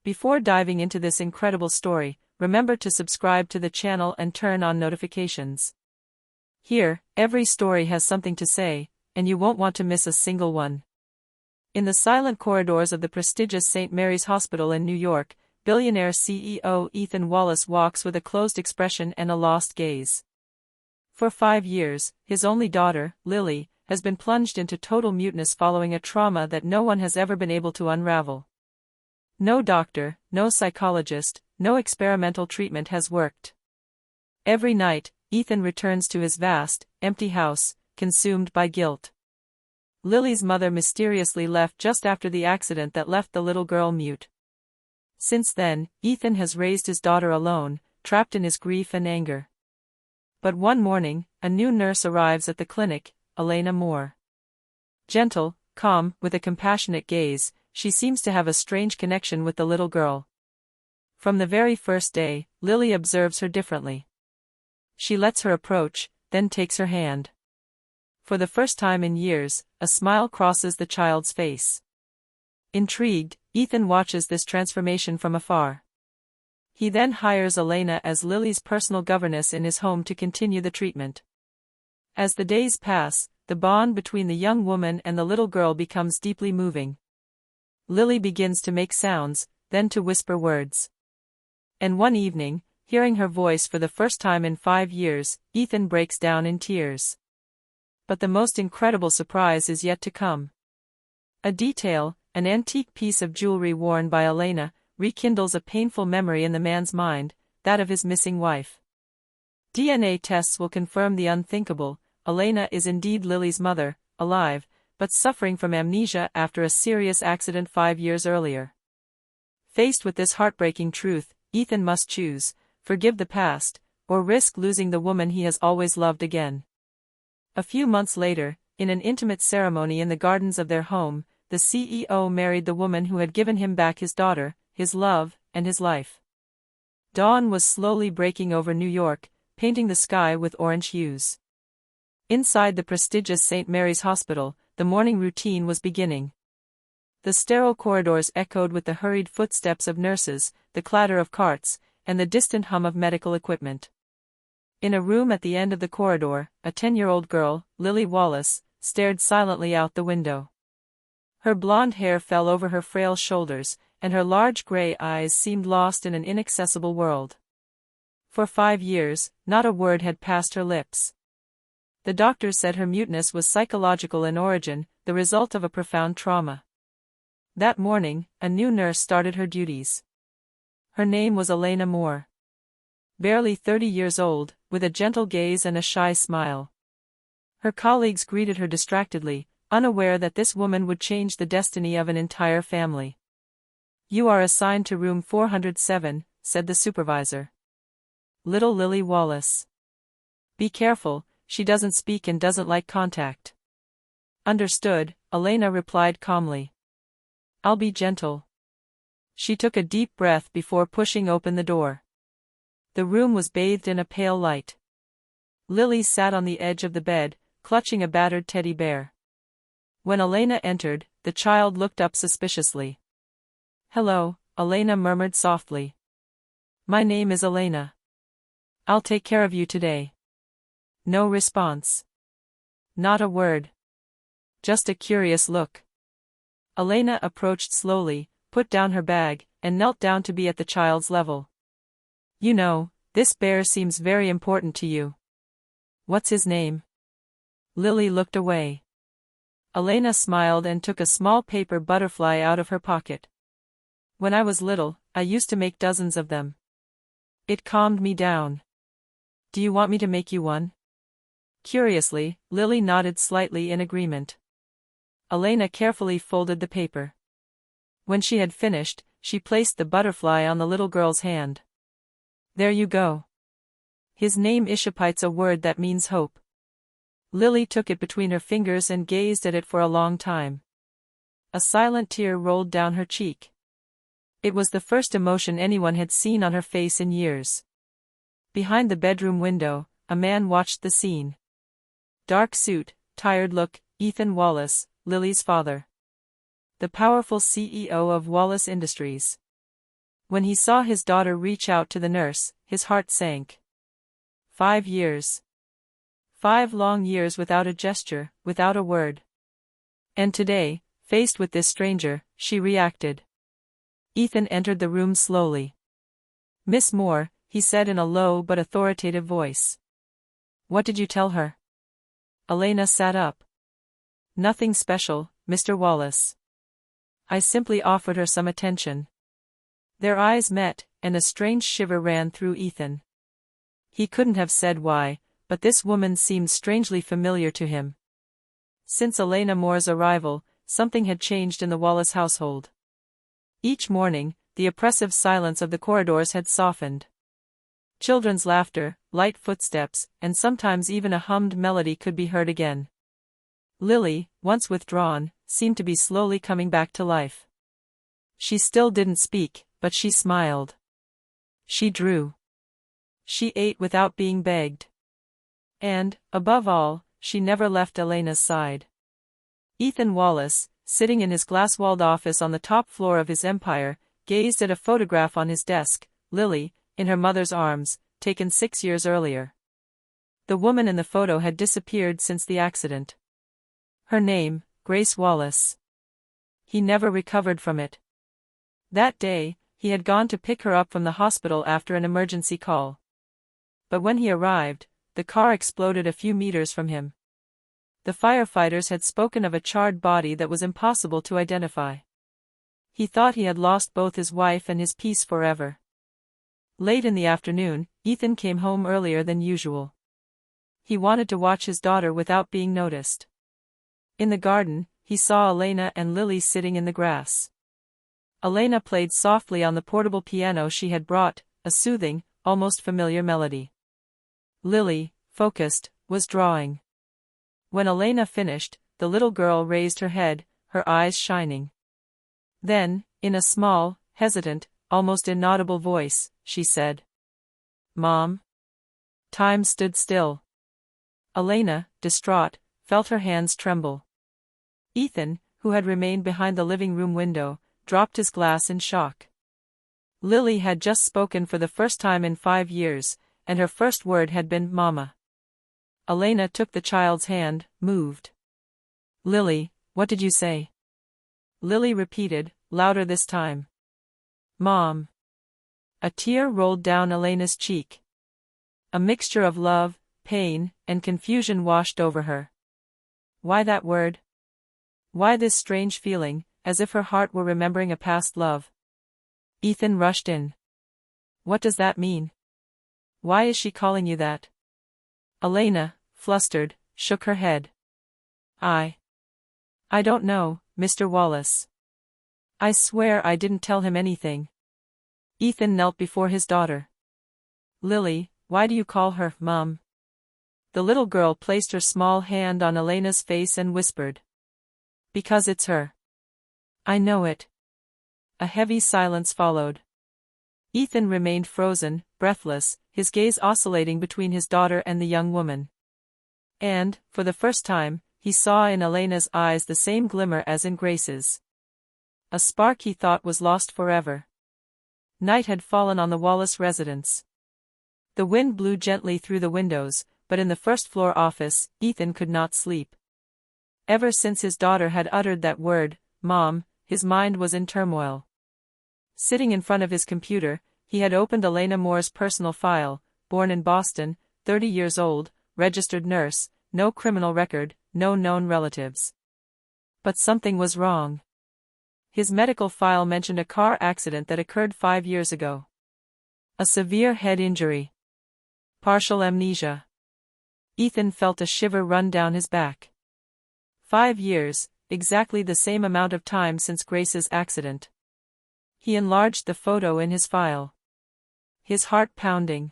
Before diving into this incredible story, remember to subscribe to the channel and turn on notifications. Here, every story has something to say, and you won't want to miss a single one. In the silent corridors of the prestigious St. Mary's Hospital in New York, billionaire CEO Ethan Wallace walks with a closed expression and a lost gaze. For 5 years, his only daughter, Lily, has been plunged into total muteness following a trauma that no one has ever been able to unravel. No doctor, no psychologist, no experimental treatment has worked. Every night, Ethan returns to his vast, empty house, consumed by guilt. Lily's mother mysteriously left just after the accident that left the little girl mute. Since then, Ethan has raised his daughter alone, trapped in his grief and anger. But one morning, a new nurse arrives at the clinic, Elena Moore. Gentle, calm, with a compassionate gaze, she seems to have a strange connection with the little girl. From the very first day, Lily observes her differently. She lets her approach, then takes her hand. For the first time in years, a smile crosses the child's face. Intrigued, Ethan watches this transformation from afar. He then hires Elena as Lily's personal governess in his home to continue the treatment. As the days pass, the bond between the young woman and the little girl becomes deeply moving. Lily begins to make sounds, then to whisper words. And one evening, hearing her voice for the first time in 5 years, Ethan breaks down in tears. But the most incredible surprise is yet to come. A detail, an antique piece of jewelry worn by Elena, rekindles a painful memory in the man's mind, that of his missing wife. DNA tests will confirm the unthinkable. Elena is indeed Lily's mother, alive, but suffering from amnesia after a serious accident 5 years earlier. Faced with this heartbreaking truth, Ethan must choose, forgive the past, or risk losing the woman he has always loved again. A few months later, in an intimate ceremony in the gardens of their home, the CEO married the woman who had given him back his daughter, his love, and his life. Dawn was slowly breaking over New York, painting the sky with orange hues. Inside the prestigious St. Mary's Hospital, the morning routine was beginning. The sterile corridors echoed with the hurried footsteps of nurses, the clatter of carts, and the distant hum of medical equipment. In a room at the end of the corridor, a 10-year-old girl, Lily Wallace, stared silently out the window. Her blonde hair fell over her frail shoulders, and her large gray eyes seemed lost in an inaccessible world. For 5 years, not a word had passed her lips. The doctors said her muteness was psychological in origin, the result of a profound trauma. That morning, a new nurse started her duties. Her name was Elena Moore. Barely 30 years old, with a gentle gaze and a shy smile. Her colleagues greeted her distractedly, unaware that this woman would change the destiny of an entire family. "You are assigned to room 407, said the supervisor. "Little Lily Wallace. Be careful, she doesn't speak and doesn't like contact." "Understood," Elena replied calmly. "I'll be gentle." She took a deep breath before pushing open the door. The room was bathed in a pale light. Lily sat on the edge of the bed, clutching a battered teddy bear. When Elena entered, the child looked up suspiciously. "Hello," Elena murmured softly. "My name is Elena. I'll take care of you today." No response. Not a word. Just a curious look. Elena approached slowly, put down her bag, and knelt down to be at the child's level. "You know, this bear seems very important to you. What's his name?" Lily looked away. Elena smiled and took a small paper butterfly out of her pocket. "When I was little, I used to make dozens of them. It calmed me down. Do you want me to make you one?" Curiously, Lily nodded slightly in agreement. Elena carefully folded the paper. When she had finished, she placed the butterfly on the little girl's hand. "There you go. His name Ishapite's a word that means hope." Lily took it between her fingers and gazed at it for a long time. A silent tear rolled down her cheek. It was the first emotion anyone had seen on her face in years. Behind the bedroom window, a man watched the scene. Dark suit, tired look, Ethan Wallace, Lily's father. The powerful CEO of Wallace Industries. When he saw his daughter reach out to the nurse, his heart sank. 5 years. 5 long years without a gesture, without a word. And today, faced with this stranger, she reacted. Ethan entered the room slowly. "Miss Moore," he said in a low but authoritative voice. "What did you tell her?" Elena sat up. "Nothing special, Mr. Wallace. I simply offered her some attention." Their eyes met, and a strange shiver ran through Ethan. He couldn't have said why, but this woman seemed strangely familiar to him. Since Elena Moore's arrival, something had changed in the Wallace household. Each morning, the oppressive silence of the corridors had softened. Children's laughter, light footsteps, and sometimes even a hummed melody could be heard again. Lily, once withdrawn, seemed to be slowly coming back to life. She still didn't speak, but she smiled. She drew. She ate without being begged. And, above all, she never left Elena's side. Ethan Wallace, sitting in his glass-walled office on the top floor of his empire, gazed at a photograph on his desk, Lily, in her mother's arms, taken 6 years earlier. The woman in the photo had disappeared since the accident. Her name, Grace Wallace. He never recovered from it. That day, he had gone to pick her up from the hospital after an emergency call. But when he arrived, the car exploded a few meters from him. The firefighters had spoken of a charred body that was impossible to identify. He thought he had lost both his wife and his peace forever. Late in the afternoon, Ethan came home earlier than usual. He wanted to watch his daughter without being noticed. In the garden, he saw Elena and Lily sitting in the grass. Elena played softly on the portable piano she had brought, a soothing, almost familiar melody. Lily, focused, was drawing. When Elena finished, the little girl raised her head, her eyes shining. Then, in a small, hesitant, almost inaudible voice, she said, "Mom." Time stood still. Elena, distraught, felt her hands tremble. Ethan, who had remained behind the living room window, dropped his glass in shock. Lily had just spoken for the first time in 5 years, and her first word had been "Mama." Elena took the child's hand, moved. "Lily, what did you say?" Lily repeated, louder this time. "Mom." A tear rolled down Elena's cheek. A mixture of love, pain, and confusion washed over her. Why that word? Why this strange feeling, as if her heart were remembering a past love? Ethan rushed in. "What does that mean? Why is she calling you that?" Elena, flustered, shook her head. I don't know, Mr. Wallace. I swear I didn't tell him anything." Ethan knelt before his daughter. "Lily, why do you call her, Mom?" The little girl placed her small hand on Elena's face and whispered. "Because it's her." "I know it." A heavy silence followed. Ethan remained frozen, breathless, his gaze oscillating between his daughter and the young woman. And, for the first time, he saw in Elena's eyes the same glimmer as in Grace's. A spark he thought was lost forever. Night had fallen on the Wallace residence. The wind blew gently through the windows, but in the first-floor office, Ethan could not sleep. Ever since his daughter had uttered that word, Mom, his mind was in turmoil. Sitting in front of his computer, he had opened Elena Moore's personal file, born in Boston, 30 years old, registered nurse, no criminal record, no known relatives. But something was wrong. His medical file mentioned a car accident that occurred 5 years ago. A severe head injury. Partial amnesia. Ethan felt a shiver run down his back. 5 years, exactly the same amount of time since Grace's accident. He enlarged the photo in his file. His heart pounding.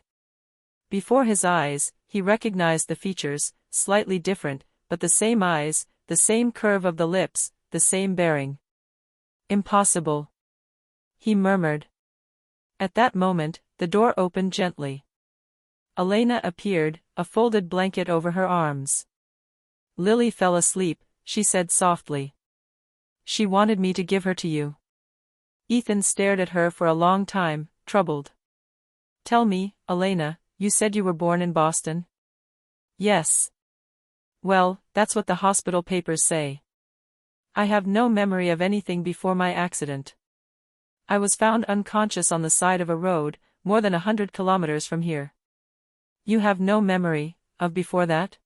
Before his eyes, he recognized the features, slightly different, but the same eyes, the same curve of the lips, the same bearing. Impossible. He murmured. At that moment, the door opened gently. Elena appeared, a folded blanket over her arms. "Lily fell asleep," she said softly. "She wanted me to give her to you." Ethan stared at her for a long time, troubled. Tell me, Elena, you said you were born in Boston? Yes. Well, that's what the hospital papers say. I have no memory of anything before my accident. I was found unconscious on the side of a road, more than 100 kilometers from here. You have no memory of before that?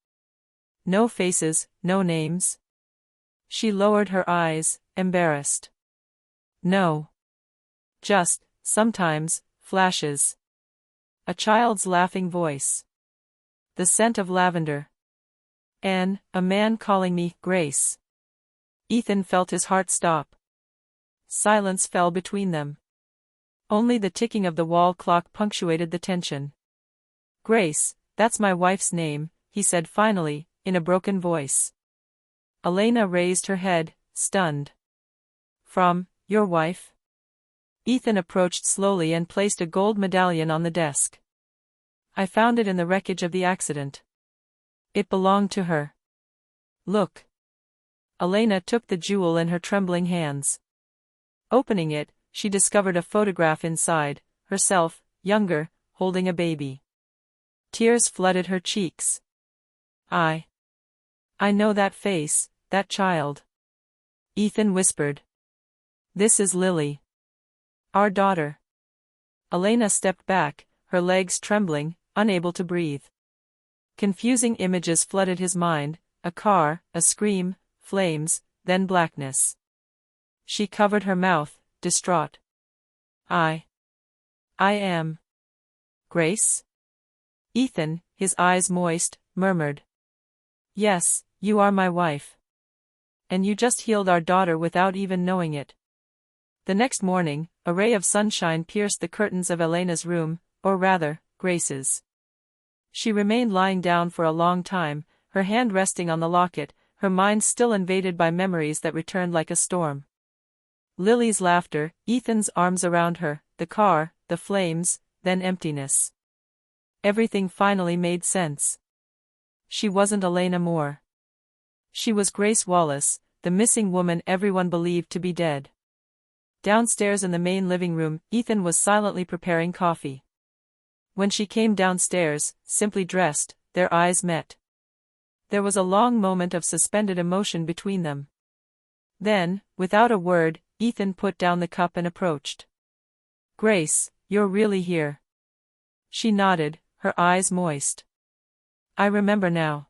No faces, no names? She lowered her eyes, embarrassed. No. Just, sometimes, flashes. A child's laughing voice. The scent of lavender. And a man calling me Grace. Ethan felt his heart stop. Silence fell between them. Only the ticking of the wall clock punctuated the tension. Grace, that's my wife's name, he said finally, in a broken voice. Elena raised her head, stunned. From your wife? Ethan approached slowly and placed a gold medallion on the desk. I found it in the wreckage of the accident. It belonged to her. Look. Elena took the jewel in her trembling hands. Opening it, she discovered a photograph inside, herself, younger, holding a baby. Tears flooded her cheeks. I know that face, that child. Ethan whispered. This is Lily. Our daughter. Elena stepped back, her legs trembling, unable to breathe. Confusing images flooded his mind, a car, a scream, flames, then blackness. She covered her mouth, distraught. I am. Grace? Ethan, his eyes moist, murmured. Yes, you are my wife. And you just healed our daughter without even knowing it. The next morning, a ray of sunshine pierced the curtains of Elena's room, or rather, Grace's. She remained lying down for a long time, her hand resting on the locket, her mind still invaded by memories that returned like a storm. Lily's laughter, Ethan's arms around her, the car, the flames, then emptiness. Everything finally made sense. She wasn't Elena Moore. She was Grace Wallace, the missing woman everyone believed to be dead. Downstairs in the main living room, Ethan was silently preparing coffee. When she came downstairs, simply dressed, their eyes met. There was a long moment of suspended emotion between them. Then, without a word, Ethan put down the cup and approached. Grace, you're really here. She nodded, her eyes moist. I remember now.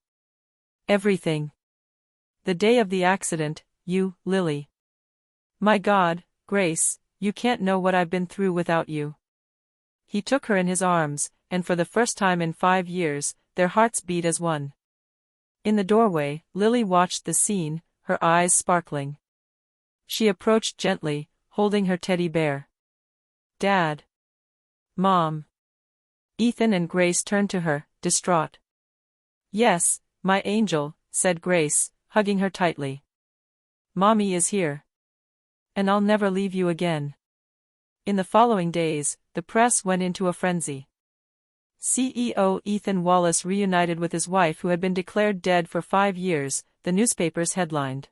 Everything. The day of the accident, you, Lily. My God, Grace, you can't know what I've been through without you. He took her in his arms, and for the first time in 5 years, their hearts beat as one. In the doorway, Lily watched the scene, her eyes sparkling. She approached gently, holding her teddy bear. Dad. Mom. Ethan and Grace turned to her, distraught. Yes, my angel, said Grace, hugging her tightly. Mommy is here. And I'll never leave you again. In the following days, the press went into a frenzy. CEO Ethan Wallace reunited with his wife who had been declared dead for 5 years, the newspapers headlined.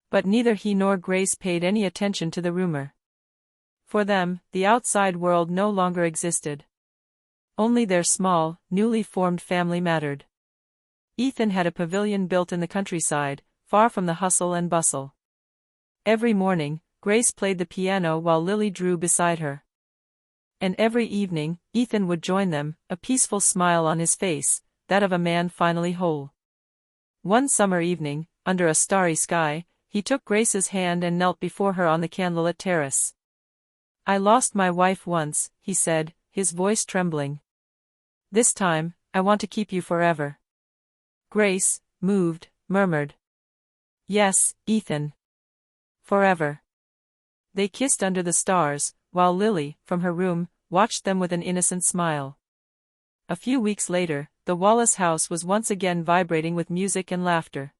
But neither he nor Grace paid any attention to the rumor. For them, the outside world no longer existed. Only their small, newly formed family mattered. Ethan had a pavilion built in the countryside, far from the hustle and bustle. Every morning, Grace played the piano while Lily drew beside her. And every evening, Ethan would join them, a peaceful smile on his face, that of a man finally whole. One summer evening, under a starry sky, he took Grace's hand and knelt before her on the candlelit terrace. I lost my wife once, he said, his voice trembling. This time, I want to keep you forever. Grace, moved, murmured. Yes, Ethan. Forever. They kissed under the stars, while Lily, from her room, watched them with an innocent smile. A few weeks later, the Wallace house was once again vibrating with music and laughter.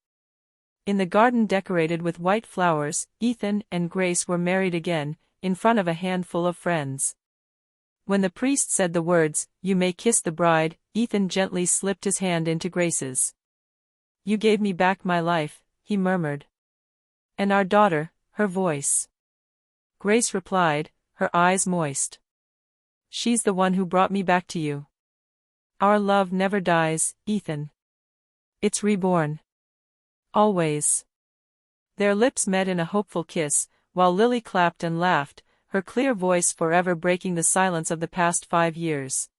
In the garden decorated with white flowers, Ethan and Grace were married again, in front of a handful of friends. When the priest said the words, "You may kiss the bride," Ethan gently slipped his hand into Grace's. "You gave me back my life," he murmured. "And our daughter," her voice Grace replied, her eyes moist. She's the one who brought me back to you. Our love never dies, Ethan. It's reborn. Always. Their lips met in a hopeful kiss, while Lily clapped and laughed, her clear voice forever breaking the silence of the past 5 years.